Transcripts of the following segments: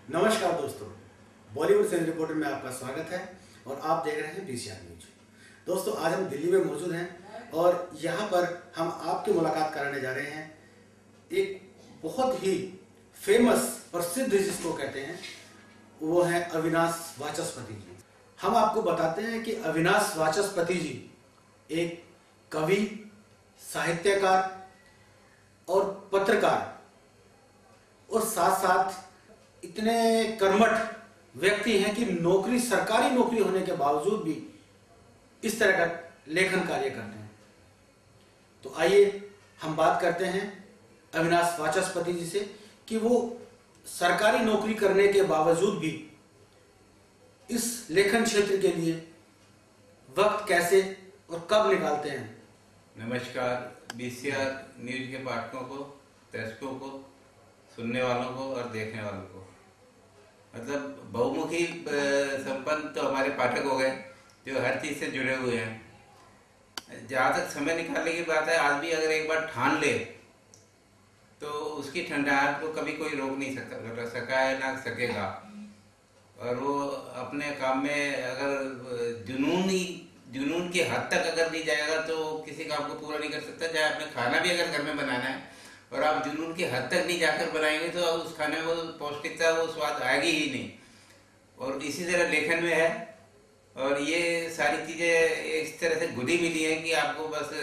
नमस्कार दोस्तों, Bollywood film reporter में आपका स्वागत है और आप देख रहे हैं पीसीआर न्यूज। दोस्तों, आज हम दिल्ली में मौजूद हैं और यहाँ पर हम आपकी मुलाकात कराने जा रहे हैं एक बहुत ही फेमस प्रसिद्ध जिसको कहते हैं वो है अविनाश वाचस्पति जी। हम आपको बताते हैं कि अविनाश वाचस्पति जी एक कवि, साहित्यकार और पत्रकार और साथ साथ इतने कर्मठ व्यक्ति हैं कि नौकरी, सरकारी नौकरी होने के बावजूद भी इस तरह का लेखन कार्य करते हैं। तो आइए हम बात करते हैं अविनाश वाचस्पति जी से कि वो सरकारी नौकरी करने के बावजूद भी इस लेखन क्षेत्र के लिए वक्त कैसे और कब निकालते हैं। नमस्कार पीसीआर न्यूज के पाठकों को, दर्शकों को, सुनने वालों को और देखने वालों को। मतलब बहुमुखी संपन्न तो हमारे पाठक हो गए जो हर चीज से जुड़े हुए हैं। जहाँ तक समय निकालने की बात है, आदमी अगर एक बार ठान ले तो उसकी ठंडाहट को कभी कोई रोक नहीं सका है ना सकेगा। और वो अपने काम में अगर जुनून की हद तक अगर नहीं जाएगा तो किसी काम को पूरा नहीं कर सकता। चाहे अपने खाना भी अगर घर में बनाना है और आप जुनून की हद तक नहीं जाकर बनाएंगे तो उस खाने में वो पौष्टिकता, वो स्वाद आएगी ही नहीं। और इसी तरह लेखन में है। और ये सारी चीजें इस तरह से घुली मिली है कि आपको बस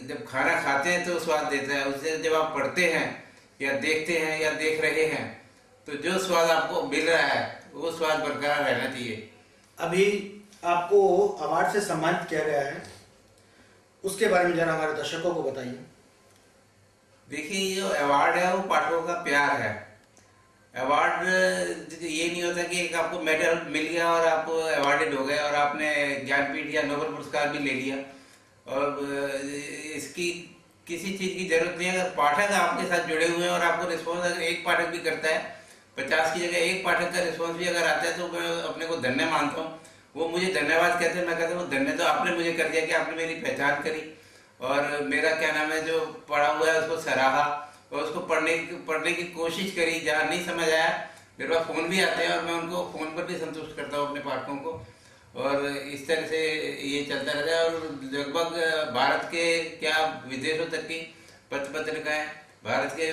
जब खाना खाते हैं तो स्वाद देता है, उससे जब आप पढ़ते हैं या देखते हैं या देख रहे हैं तो जो स्वाद आपको मिल रहा है वो स्वाद बरकरार रहना चाहिए। अभी आपको अवार्ड से सम्मानित किया गया है, उसके बारे में जरा हमारे दर्शकों को बताइए। देखिए, जो अवार्ड है वो पाठकों का प्यार है। अवार्ड ये नहीं होता कि एक आपको मेडल मिल गया और आप अवार्डेड हो गए और आपने ज्ञानपीठ या नोबेल पुरस्कार भी ले लिया और इसकी किसी चीज की जरूरत नहीं है। अगर पाठक आपके साथ जुड़े हुए हैं और आपको रिस्पॉन्स अगर एक पाठक भी करता है, 50 की जगह एक पाठक का रिस्पॉन्स भी अगर आता है तो मैं अपने को धन्य मानता हूँ। वो मुझे धन्यवाद कहते हैं, मैं कहता हूँ धन्य तो आपने मुझे कर दिया कि आपने मेरी पहचान करी और मेरा क्या नाम है जो पढ़ा हुआ है उसको सराहा और उसको पढ़ने की कोशिश करी। जहाँ नहीं समझ आया, मेरे पास फोन भी आते हैं और मैं उनको फोन पर भी संतुष्ट करता हूँ अपने पाठकों को। और इस तरह से ये चलता रहता है। और लगभग भारत के क्या विदेशों तक की पत्रिकाएं, भारत के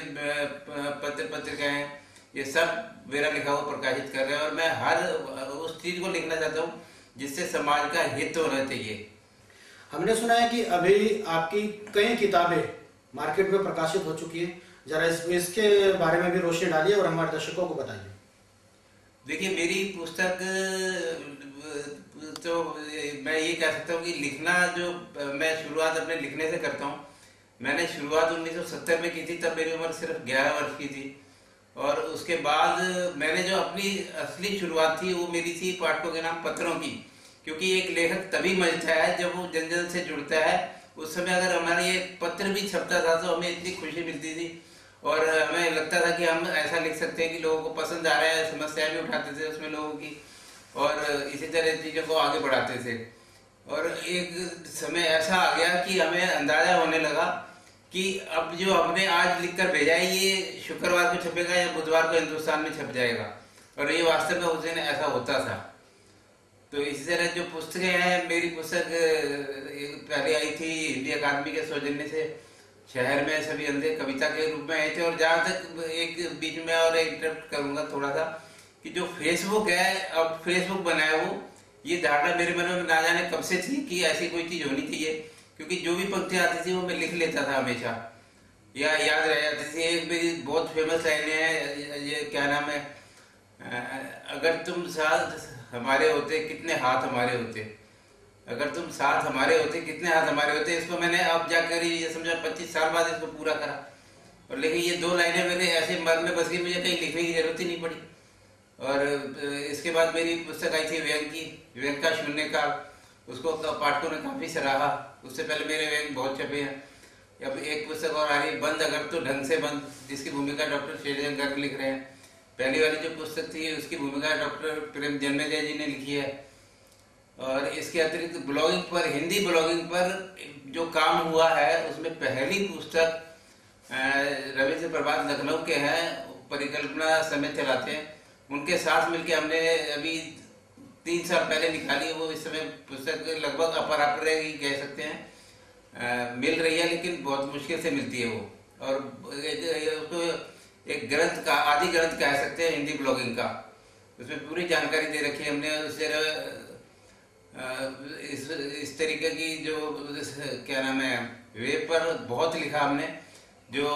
पत्रिकाएं, ये सब मेरा लिखा हुआ प्रकाशित कर रहे हैं। और मैं हर उस चीज को लिखना चाहता हूँ जिससे समाज का हित होना चाहिए। हमने सुना है कि अभी आपकी कई किताबें मार्केट में प्रकाशित हो चुकी है, जरा इसके बारे में भी रोशनी डालिए और हमारे दर्शकों को बताइए। देखिए, मेरी पुस्तक तो मैं ये कह सकता हूँ कि लिखना जो मैं शुरुआत अपने लिखने से करता हूँ। मैंने शुरुआत 1970 में की थी, तब मेरी उम्र सिर्फ 11 वर्ष की थी। और उसके बाद मैंने जो अपनी असली शुरुआत थी वो मेरी थी पाठकों के नाम पत्रों की। क्योंकि एक लेखक तभी मजता है जब वो जन जन से जुड़ता है। उस समय अगर हमारा ये पत्र भी छपता था तो हमें इतनी खुशी मिलती थी और हमें लगता था कि हम ऐसा लिख सकते हैं कि लोगों को पसंद आ रहा है। समस्याएं भी उठाते थे उसमें लोगों की और इसी तरह चीज़ों को आगे बढ़ाते थे। और एक समय ऐसा आ गया कि हमें अंदाजा होने लगा कि अब जो हमने आज लिखकर भेजा है ये शुक्रवार को छपेगा या बुधवार को हिंदुस्तान में छप जाएगा। और ये वास्तव में उस दिन ऐसा होता था। तो इसी तरह जो पुस्तकें हैं, मेरी पुस्तक पहले आई थी हिंदी अकादमी के सौजन्य से, शहर में सभी अंधे कविता के रूप में आए थे। और जहाँ तक एक बीच में और इंटरप्ट करूंगा थोड़ा सा कि जो फेसबुक है, अब फेसबुक बना है, वो ये धारणा मेरे मन में ना जाने कब से थी कि ऐसी कोई चीज होनी चाहिए। क्योंकि जो भी पंक्तियां आती थी वो मैं लिख लेता था हमेशा, या याद रह जाती थी। एक मेरी बहुत फेमस लाइन है, ये क्या नाम है, अगर तुम साथ हमारे होते कितने हाथ हमारे होते, अगर तुम साथ हमारे होते कितने हाथ हमारे होते। इसको मैंने अब जाकर ये समझा 25 साल बाद इसको पूरा करा। और लेकिन ये दो लाइनें मैंने ऐसे मन में बस गई, मुझे कहीं लिखने की जरूरत ही नहीं पड़ी। और इसके बाद मेरी पुस्तक आई थी व्यंग की, व्यंग का शून्यकाल। उसको पाठकों ने काफी सराहा। उससे पहले मेरे व्यंग बहुत छपे हैं। अब एक पुस्तक और आ रही है, बंद अगर तो ढंग से बंद, जिसकी भूमिका डॉक्टर शेरजंग गर्ग लिख रहे हैं। पहली वाली जो पुस्तक थी उसकी भूमिका डॉक्टर प्रेम जन्मेजय जी ने लिखी है। और इसके अतिरिक्त ब्लॉगिंग पर, हिंदी ब्लॉगिंग पर जो काम हुआ है उसमें पहली पुस्तक रविंद्र प्रभात लखनऊ के हैं, परिकल्पना समय चलाते हैं, उनके साथ मिलके हमने अभी 3 साल पहले निकाली। वो इस समय पुस्तक लगभग अपराप्य ही कह सकते हैं, मिल रही है, लेकिन बहुत मुश्किल से मिलती है वो। और तो एक ग्रंथ का आदि ग्रंथ कह सकते हैं हिंदी ब्लॉगिंग का, उसमें पूरी जानकारी दे रखी है हमने। उससे इस तरीके की जो क्या नाम है, वेब पर बहुत लिखा हमने, जो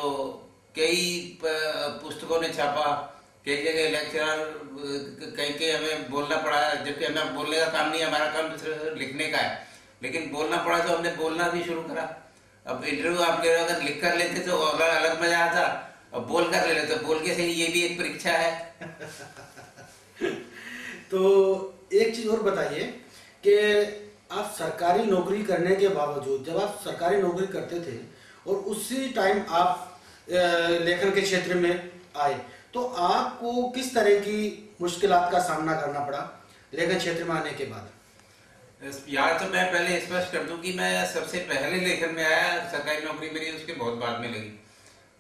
कई पुस्तकों ने छापा, कई जगह लेक्चरर कहीं के हमें बोलना पड़ा, जबकि हमें बोलने का काम नहीं है, हमारा काम सिर्फ लिखने का है, लेकिन बोलना पड़ा तो हमने बोलना भी शुरू करा। अब इंटरव्यू आप ले रहे हो, अगर लिख कर लेते तो अलग मजा आता, अब बोल कर ले लेते, बोल के सही, ये भी एक परीक्षा है। तो एक चीज और बताइए कि आप सरकारी नौकरी करने के बावजूद, जब आप सरकारी नौकरी करते थे और उसी टाइम आप लेखन के क्षेत्र में आए, तो आपको किस तरह की मुश्किलात का सामना करना पड़ा लेखन क्षेत्र में आने के बाद? यार तो मैं पहले स्पष्ट कर दूं कि मैं सबसे पहले लेखन में आया, सरकारी नौकरी मेरी उसके बहुत बाद में लगी।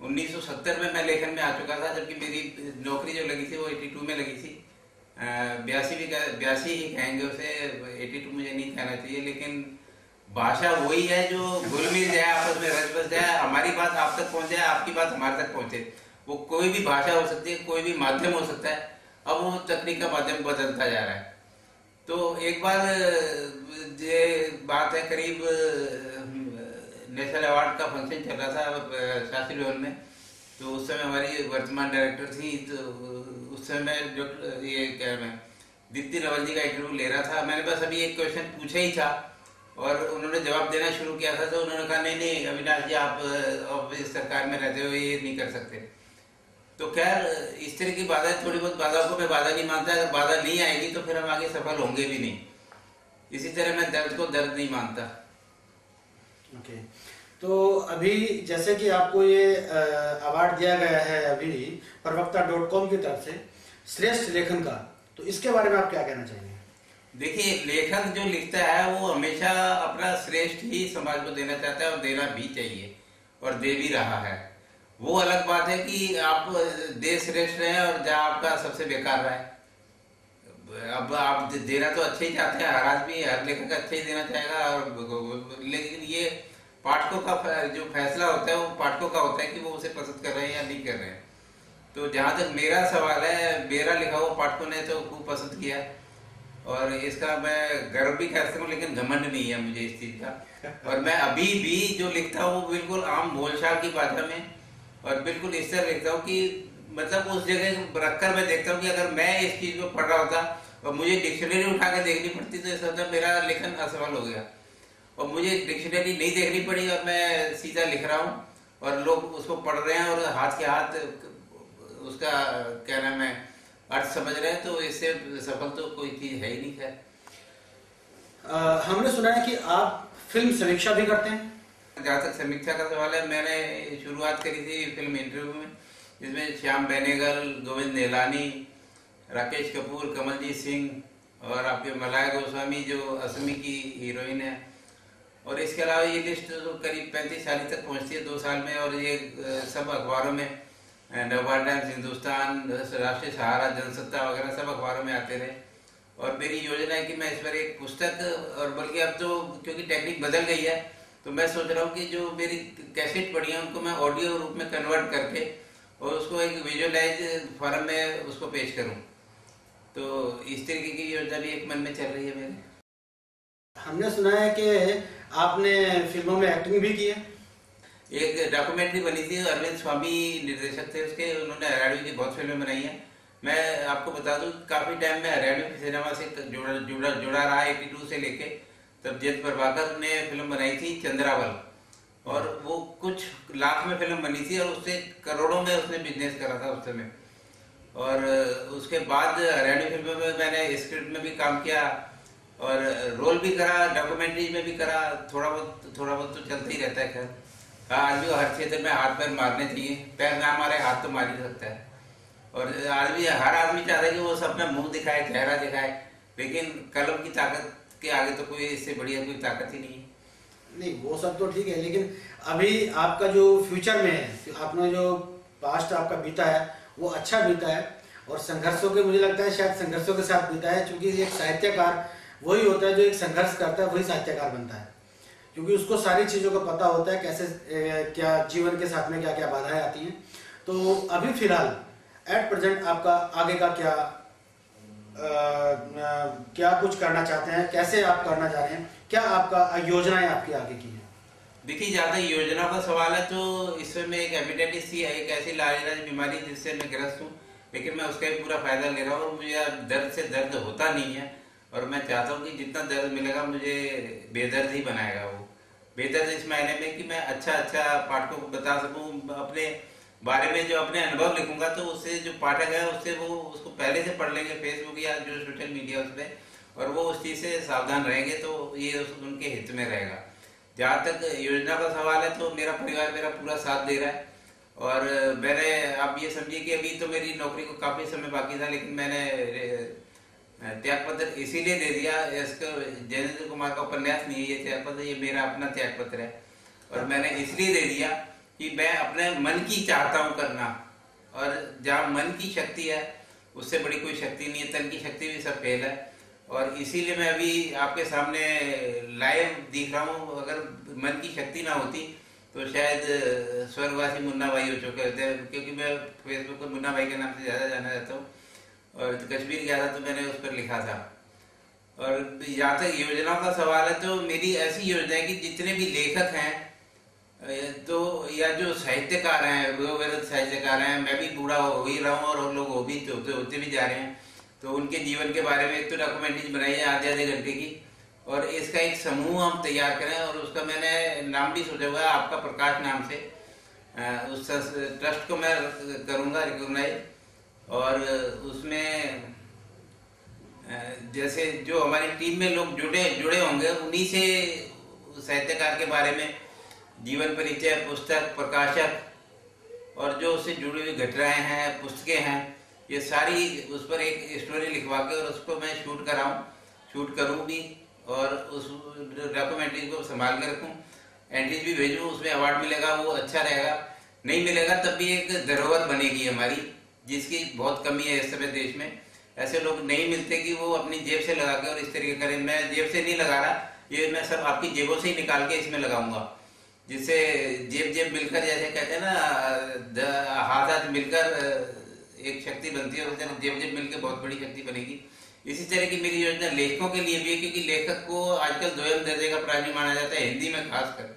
1970 में मैं लेखन में आ चुका था, जबकि मेरी नौकरी जो लगी थी वो 82 में लगी थी। 82 ही कहेंगे उसे, 82 मुझे नहीं कहना चाहिए, लेकिन भाषा वही है जो घुल मिल जाए, आपस में रच बस जाए, हमारी बात आप तक पहुंच जाए, आपकी बात हमारे तक पहुंचे। वो कोई भी भाषा हो सकती है, कोई भी माध्यम हो सकता है। अब वो तकनीक का माध्यम बदलता जा रहा है। तो एक बार ये बात है, करीब नेशनल अवार्ड का फंक्शन चल रहा था शास्त्री भवन में, तो उस समय हमारी वर्तमान डायरेक्टर थी, तो उस समय जो ये क्या मैं दीप्ति नवल जी का इंटरव्यू ले रहा था। मैंने बस अभी एक क्वेश्चन पूछा ही था और उन्होंने जवाब देना शुरू किया था, तो उन्होंने कहा नहीं अविनाश जी, आप इस सरकार में रहते हो, ये नहीं कर सकते। तो खैर इस तरह की बाधा, थोड़ी बहुत बाधाओं को मैं बाधा नहीं मानता, अगर बाधा नहीं आएगी तो फिर हम आगे सफल होंगे भी नहीं। इसी तरह मैं दर्द को दर्द नहीं मानता। ओके, तो अभी जैसे कि आपको ये अवार्ड दिया गया है अभी प्रवक्ता.com की तरफ से श्रेष्ठ लेखन का, तो इसके बारे में आप क्या कहना चाहेंगे? देखिए, लेखक जो लिखता है वो हमेशा अपना श्रेष्ठ ही समाज को देना चाहता है और देना भी चाहिए और दे भी रहा है। वो अलग बात है कि आप दे श्रेष्ठ रहे और जहाँ आपका सबसे बेकार रहा है। अब आप देना तो अच्छा ही चाहते हैं, हर आदमी, हर लेखक अच्छा ही देना चाहेगा, और लेकिन ये पाठकों का जो फैसला होता है वो पाठकों का होता है कि वो उसे पसंद कर रहे हैं या नहीं कर रहे हैं। तो जहाँ तक मेरा सवाल है, मेरा लिखा हुआ पाठकों ने तो खूब पसंद किया और इसका मैं गर्व भी कर सकता हूँ, लेकिन घमंड नहीं है मुझे इस चीज का। और मैं अभी भी जो लिखता हूँ बिल्कुल आम बोलचाल की भाषा में और बिल्कुल इस तरह लिखता हूँ कि मतलब उस जगह रखकर मैं देखता हूँ कि अगर मैं इस चीज को पढ़ रहा होता और मुझे डिक्शनरी उठा के देखनी पड़ती तो इसका मतलब मेरा लेखन असफल हो गया। और मुझे डिक्शनरी नहीं देखनी पड़ी और मैं सीधा लिख रहा हूँ और लोग उसको पढ़ रहे हैं और हाथ के हाथ उसका क्या नाम है अर्थ समझ रहे हैं, तो इससे सफल तो कोई चीज है ही नहीं। खैर, हमने सुना है कि आप फिल्म समीक्षा भी करते हैं। जहाँ तक समीक्षा का सवाल है, मैंने शुरुआत करी थी फिल्म इंटरव्यू में, जिसमें श्याम बेनेगल, गोविंद निहलानी, राकेश कपूर, कमलजीत सिंह और आपके मलाया गोस्वामी जो असमी की हीरोइन है, और इसके अलावा ये लिस्ट तो करीब 35-40 तक पहुँचती है 2 साल में। और ये सब अखबारों में, नवभारत टाइम्स, हिंदुस्तान, राष्ट्रीय सहारा, जनसत्ता वगैरह सब अखबारों में आते रहे। और मेरी योजना है कि मैं इस पर एक पुस्तक, और बल्कि अब तो क्योंकि टेक्निक बदल गई है तो मैं सोच रहा हूँ कि जो मेरी कैसेट पड़ी है उनको मैं ऑडियो रूप में कन्वर्ट करके और उसको एक विजुअलाइज फॉर्म में उसको पेश करूँ। तो इस तरीके की योजना भी एक मन में चल रही है मेरे। हमने सुना है कि आपने फिल्मों में एक्टिंग भी की है। एक डॉक्यूमेंट्री बनी थी, अरविंद स्वामी निर्देशक थे उसके, उन्होंने हरियाणवी की बहुत फिल्में बनाई हैं। मैं आपको बता दूं काफी टाइम में हरियाणवी सिनेमा से जुड़ा रहा, 82 से लेके तब जयंत प्रभाकर ने फिल्म बनाई थी चंद्रावल, और वो कुछ लाख में फिल्म बनी थी और उससे करोड़ों में उसने बिजनेस करा था उस समय। और उसके बाद हरियाणवी फिल्मों में मैंने स्क्रिप्ट में भी काम किया और रोल भी करा, डॉक्यूमेंट्री में भी करा, थोड़ा बहुत तो चलता ही रहता है। खैर, आदमी हर क्षेत्र में हाथ पैर मारने चाहिए, पैर ना मारे हाथ तो मार ही सकता है। और हर आदमी चाहता है कि वो सब अपना मुंह दिखाए, चेहरा दिखाए, लेकिन कलम की ताकत के आगे तो कोई इससे बढ़िया कोई ताकत ही नहीं है। नहीं, वो सब तो ठीक है, लेकिन अभी आपका जो फ्यूचर में है, आपने जो पास्ट आपका बीता है वो अच्छा बीता है, और संघर्षों के, मुझे लगता है शायद संघर्षों के साथ बीता है, क्योंकि एक साहित्यकार वही होता है जो एक संघर्ष करता है, वही साहित्यकार बनता है, क्योंकि उसको सारी चीज़ों का पता होता है कैसे क्या जीवन के साथ में क्या क्या बाधाएं आती हैं। तो अभी फिलहाल एट प्रेजेंट आपका आगे का क्या कुछ करना चाहते हैं, कैसे आप करना चाह रहे हैं, क्या आपका योजनाएं आपकी आगे की हैं? देखिए, ज्यादा योजना का सवाल है तो इस समय एक हेपेटाइटिस सी है, एक ऐसी लाइलाज बीमारी जिससे मैं ग्रस्त हूँ, लेकिन मैं उसका भी पूरा फायदा ले रहा हूँ और मुझे दर्द से दर्द होता नहीं है। और मैं चाहता हूँ कि जितना दर्द मिलेगा मुझे बेदर्द ही बनाएगा वो। बेदर्द इस मायने में कि मैं अच्छा अच्छा पाठकों को बता सकूँ अपने बारे में, जो अपने अनुभव लिखूंगा तो उससे जो पाठक है उससे वो उसको पहले से पढ़ लेंगे फेसबुक या जो सोशल मीडिया उस पर, और वो उस चीज़ से सावधान रहेंगे तो ये उनके हित में रहेगा। जहाँ तक योजना का सवाल है तो मेरा परिवार मेरा पूरा साथ दे रहा है, और मैंने, आप ये समझिए कि अभी तो मेरी नौकरी को काफ़ी समय बाकी था, लेकिन मैंने त्यागपत्र इसीलिए दे दिया। इसको जयेंद्र कुमार का उपन्यास नहीं है ये त्यागपत्र, ये मेरा अपना त्यागपत्र है, और मैंने इसलिए दे दिया कि मैं अपने मन की चाहता हूँ करना, और जहाँ मन की शक्ति है उससे बड़ी कोई शक्ति नहीं है, तन की शक्ति भी सब फेल है। और इसीलिए मैं अभी आपके सामने लाइव दिख रहा हूँ। अगर मन की शक्ति ना होती तो शायद स्वर्गवासी मुन्ना भाई हो चुके होते, क्योंकि मैं फेसबुक पर मुन्ना भाई के नाम से ज़्यादा जाना जाता हूँ, और कश्मीर गया था तो मैंने उस पर लिखा था। और यहाँ तक योजनाओं का सवाल है तो मेरी ऐसी योजना है कि जितने भी लेखक हैं तो या जो साहित्यकार हैं, वो वृद्ध साहित्यकार हैं, मैं भी बूढ़ा हो ही रहा हूँ और लोग हो भी होते भी जा रहे हैं, तो उनके जीवन के बारे में एक तो डॉक्यूमेंट्री बनाई है आधे घंटे की, और इसका एक समूह हम तैयार करें, और उसका मैंने नाम भी सोचा हुआ है आपका प्रकाश नाम से। उस ट्रस्ट को मैं करूँगा रिकॉग्नाइज, और उसमें जैसे जो हमारी टीम में लोग जुड़े होंगे उन्हीं से साहित्यकार के बारे में जीवन परिचय, पुस्तक, प्रकाशक और जो उससे जुड़ी हुई घटनाएं हैं, पुस्तकें हैं, ये सारी उस पर एक स्टोरी लिखवा के और उसको मैं शूट करूँ भी, और उस डॉक्यूमेंट्री को संभाल के रखूँ, एंट्रीज भी भेजूँ, उसमें अवार्ड मिलेगा वो अच्छा रहेगा, नहीं मिलेगा तब भी एक धरोहर बनेगी हमारी, जिसकी बहुत कमी है इस समय देश में। ऐसे लोग नहीं मिलते कि वो अपनी जेब से लगा के और इस तरीके करें। मैं जेब से नहीं लगा रहा, ये मैं सब आपकी जेबों से ही निकाल के इसमें लगाऊंगा, जिससे जेब मिलकर, जैसे कहते हैं ना, हाथ मिलकर एक शक्ति बनती है, और जेब मिलकर बहुत बड़ी शक्ति बनेगी। इसी तरह की मेरी योजना लेखकों के लिए भी है, क्योंकि लेखक को आजकल दोयम दर्जे का प्राणी माना जाता है, हिंदी में खासकर।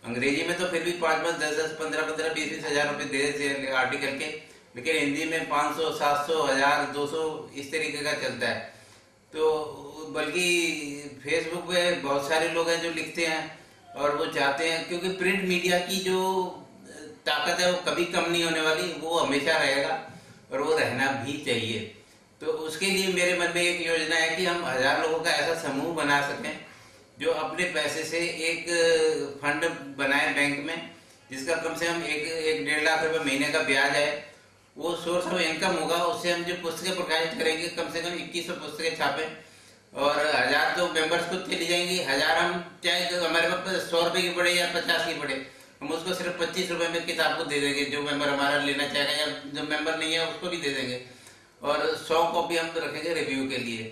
अंग्रेजी में तो फिर भी 5-5, 10-10, 15-15, 20-20 हजार रुपये दे देते हैं आर्टिकल के, लेकिन हिंदी में 500, 700, 1000, 200 इस तरीके का चलता है। तो बल्कि फेसबुक पे बहुत सारे लोग हैं जो लिखते हैं और वो चाहते हैं, क्योंकि प्रिंट मीडिया की जो ताकत है वो कभी कम नहीं होने वाली, वो हमेशा रहेगा और वो रहना भी चाहिए। तो उसके लिए मेरे मन में एक योजना है कि हम 1000 लोगों का ऐसा समूह बना सकें जो अपने पैसे से एक फंड बनाए बैंक में, जिसका कम से कम 1-1.5 लाख रुपए महीने का ब्याज है, वो सोर्स ऑफ इनकम होगा। उससे हम जो पुस्तकें प्रकाशित करेंगे, कम से कम 2100 पुस्तकें छापें, और 1000 तो मेंबर्स को चली जाएंगी। 1000 हम चाहे तो हमारे पास 100 रुपए की पड़े या 50 की पड़े, हम उसको सिर्फ 25 रुपए में किताब को दे देंगे, जो मेंबर हमारा लेना चाहेगा, या जो मेंबर नहीं है उसको भी दे देंगे, और 100 कॉपी हम रखेंगे रिव्यू के लिए।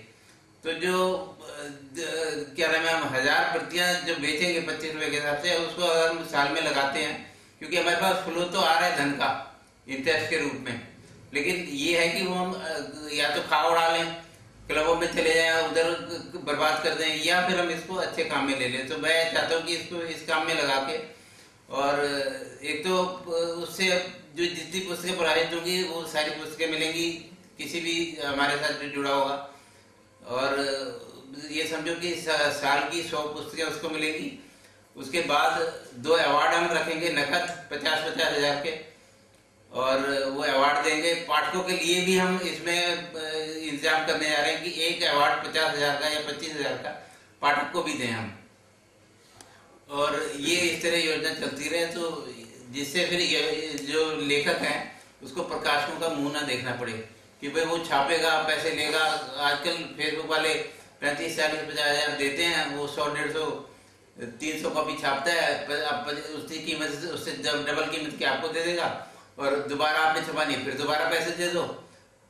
तो जो क्या नाम है, हम 1000 प्रतियां जो बेचेंगे 25 रुपए के हिसाब से, उसको अगर हम साल में लगाते हैं, क्योंकि हमारे पास फ्लो तो आ रहा है धन का इंटरेस्ट के रूप में, लेकिन ये है कि वो हम या तो खा उड़ा लें, क्लबों में चले जाएं, उधर बर्बाद कर दें, या फिर हम इसको अच्छे काम में ले लें। तो मैं चाहता हूँ कि इसको इस काम में लगा के, और एक तो उससे जो जितनी पुस्तकें प्रकाशित होंगी वो सारी पुस्तकें मिलेंगी किसी भी हमारे साथ जो जुड़ा होगा, और ये समझो कि साल की 100 पुस्तकें उसको मिलेंगी। उसके बाद 2 अवार्ड हम रखेंगे नकद 50-50 हजार के, और वो अवार्ड देंगे। पाठकों के लिए भी हम इसमें इंतजाम करने जा रहे हैं कि एक अवार्ड 50,000 का या 25,000 का पाठक को भी दें हम, और ये इस तरह योजना चलती रहे, तो जिससे फिर जो लेखक हैं उसको प्रकाशकों का मुंह ना देखना पड़े कि भाई वो छापेगा, पैसे लेगा। आजकल फेसबुक वाले 35, 40, 50 हजार देते हैं, वो 100, 150, 300 कॉपी छापता है, उसकी कीमत से उससे डबल कीमत की आपको दे देगा, और दोबारा आपने छपा नहीं, फिर दोबारा पैसे दे दो।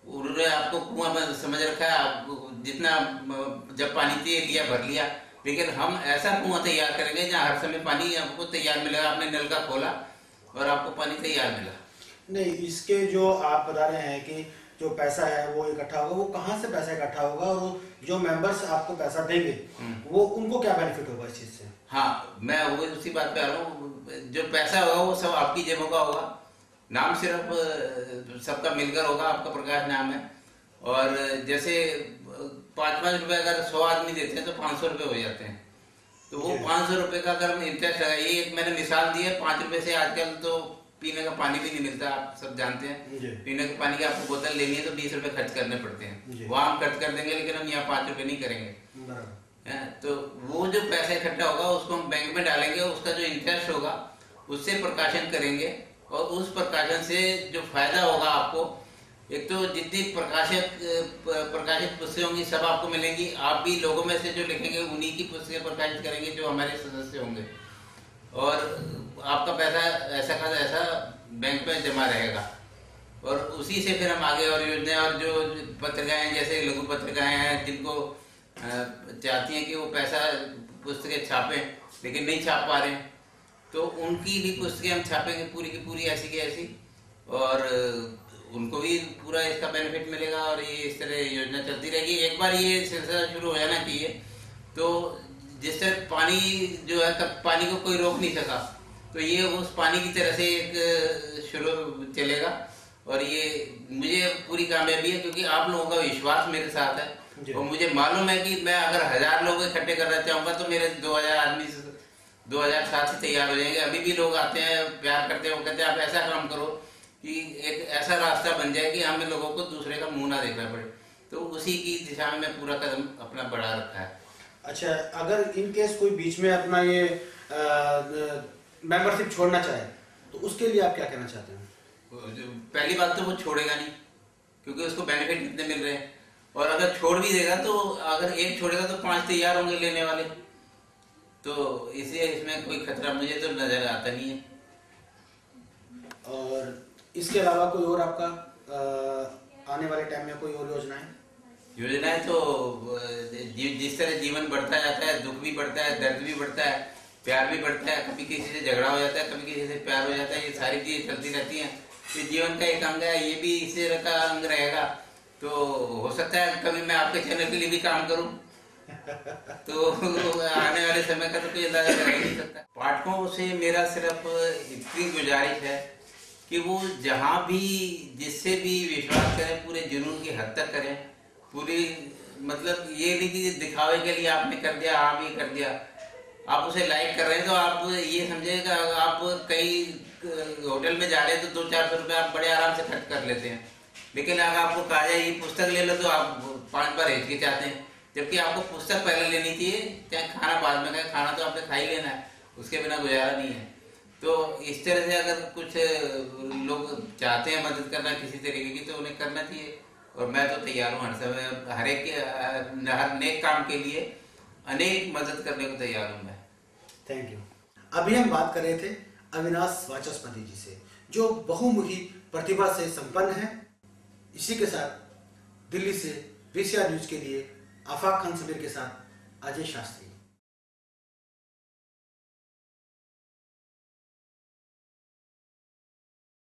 उन्होंने आपको कुआं में समझ रखा है, आपको जितना जब पानी चाहिए लिया भर लिया। लेकिन हम ऐसा कुआं तैयार करेंगे जहाँ हर समय पानी आपको तैयार मिलेगा। आपने नल का खोला और आपको पानी तैयार मिला। नहीं, इसके जो आप बता रहे हैं कि जो पैसा है वो इकट्ठा होगा, वो कहाँ से पैसा इकट्ठा होगा और जो मेंबर्स आपको पैसा देंगे वो उनको क्या बेनिफिट होगा इस चीज से? हाँ, मैं वो उसी बात पे आ रहा हूँ। जो पैसा होगा वो सब आपकी जेबों का होगा। नाम सिर्फ सबका मिलकर होगा, आपका प्रकाश नाम है। और जैसे 5-5 रुपए अगर 100 आदमी देते हैं तो 500 रुपए हो जाते हैं। तो वो 500 रुपए का अगर हम इंटरेस्ट लगाइए, एक मैंने मिसाल दी है। 5 रुपए से आजकल तो पीने का पानी भी नहीं मिलता, आप सब जानते हैं। पीने के पानी की आपको बोतल लेनी है तो 20 रुपए खर्च करने पड़ते हैं। वहाँ हम खर्च कर देंगे, लेकिन हम यहाँ 5 रुपए नहीं करेंगे। तो वो जो पैसा इकट्ठा होगा उसको हम बैंक में डालेंगे, उसका जो इंटरेस्ट होगा उससे प्रकाशन करेंगे। और उस प्रकाशन से जो फायदा होगा आपको, एक तो जितनी प्रकाशित पुस्तकें होंगी सब आपको मिलेंगी। आप भी लोगों में से जो लिखेंगे उन्हीं की पुस्तकें प्रकाशित करेंगे जो हमारे सदस्य होंगे। और आपका पैसा ऐसा खासा ऐसा बैंक में जमा रहेगा। और उसी से फिर हम आगे और योजनाएं, और जो पत्रिकाएं जैसे लघु पत्रिकाएं हैं जिनको चाहती हैं कि वो पैसा पुस्तकें छापें लेकिन नहीं छाप पा रहे हैं, तो उनकी भी पुस्तकें हम छापेंगे पूरी की पूरी ऐसी की ऐसी। और उनको भी पूरा इसका बेनिफिट मिलेगा। और ये इस तरह योजना चलती रहेगी। एक बार ये सिलसिला शुरू हो जाना चाहिए तो जिससे पानी जो है पानी को कोई रोक नहीं सका, तो ये उस पानी की तरह से एक शुरू चलेगा। और ये मुझे पूरी कामयाबी है क्योंकि आप लोगों का विश्वास मेरे साथ है। और मुझे मालूम है कि मैं अगर 1000 लोग इकट्ठे करना चाहूंगा तो मेरे 2000 आदमी 2000 साथी तैयार हो जाएंगे। अभी भी लोग आते हैं, प्यार करते हैं, वो कहते हैं आप ऐसा काम करो कि एक ऐसा रास्ता बन जाए कि हमें लोगों को दूसरे का मुंह ना देखना पड़े। तो उसी की दिशा में मैं पूरा कदम अपना बढ़ा रखा है। अच्छा, अगर इन केस कोई बीच में अपना ये मेंबरशिप छोड़ना चाहे तो उसके लिए आप क्या कहना चाहते हैं? पहली बात तो वो छोड़ेगा नहीं क्योंकि उसको बेनिफिट कितने मिल रहे हैं। और अगर छोड़ भी देगा तो अगर एक छोड़ेगा तो 5 तैयार होंगे लेने वाले। तो इसलिए इसमें कोई खतरा मुझे तो नजर आता नहीं है। और इसके अलावा कोई और आपका आने वाले टाइम में कोई और योजनाएं तो जिस तरह जीवन बढ़ता जाता है, दुख भी बढ़ता है, दर्द भी बढ़ता है, प्यार भी बढ़ता है। कभी किसी से झगड़ा हो जाता है, कभी किसी से प्यार हो जाता है। ये सारी चीजें चलती रहती हैं। ये जीवन का एक अंग है, ये भी इसी तरह का अंग रहेगा। तो हो सकता है कभी मैं आपके चैनल के लिए भी काम करूं तो आने वाले समय का तो कोई अंदाजा लगा ही नहीं सकता। पाठकों से मेरा सिर्फ इतनी गुजारिश है कि वो जहाँ भी जिससे भी विश्वास करें पूरे जुनून की हद तक करें। पूरी मतलब ये नहीं कि दिखावे के लिए आपने कर दिया, आप ये कर दिया, आप उसे लाइक कर रहे हैं तो आप ये समझिएगा आप कई होटल में जा रहे हैं तो 200-400 रुपये आप बड़े आराम से खर्च कर लेते हैं। लेकिन अगर आपको कहा जाए ये पुस्तक ले लो तो आप 5 बार हिचकिचाते हैं। जबकि आपको पुस्तक पहले लेनी चाहिए, चाहे खाना बाद में खाए। खाना तो आपने खा ही लेना है, उसके बिना गुजारा नहीं है। तो इस तरह से अगर कुछ लोग चाहते हैं मदद करना किसी तरीके की तो उन्हें करना चाहिए। और मैं तो तैयार हूँ हर समय, हर नेक काम के लिए अनेक मदद करने को तैयार हूँ मैं। Thank you. अभी हम बात कर रहे थे अविनाश वाचस्पति जी से जो बहुमुखी प्रतिभा से संपन्न है। इसी के साथ दिल्ली से VCR न्यूज के लिए आफाक खान समीर के साथ अजय शास्त्री।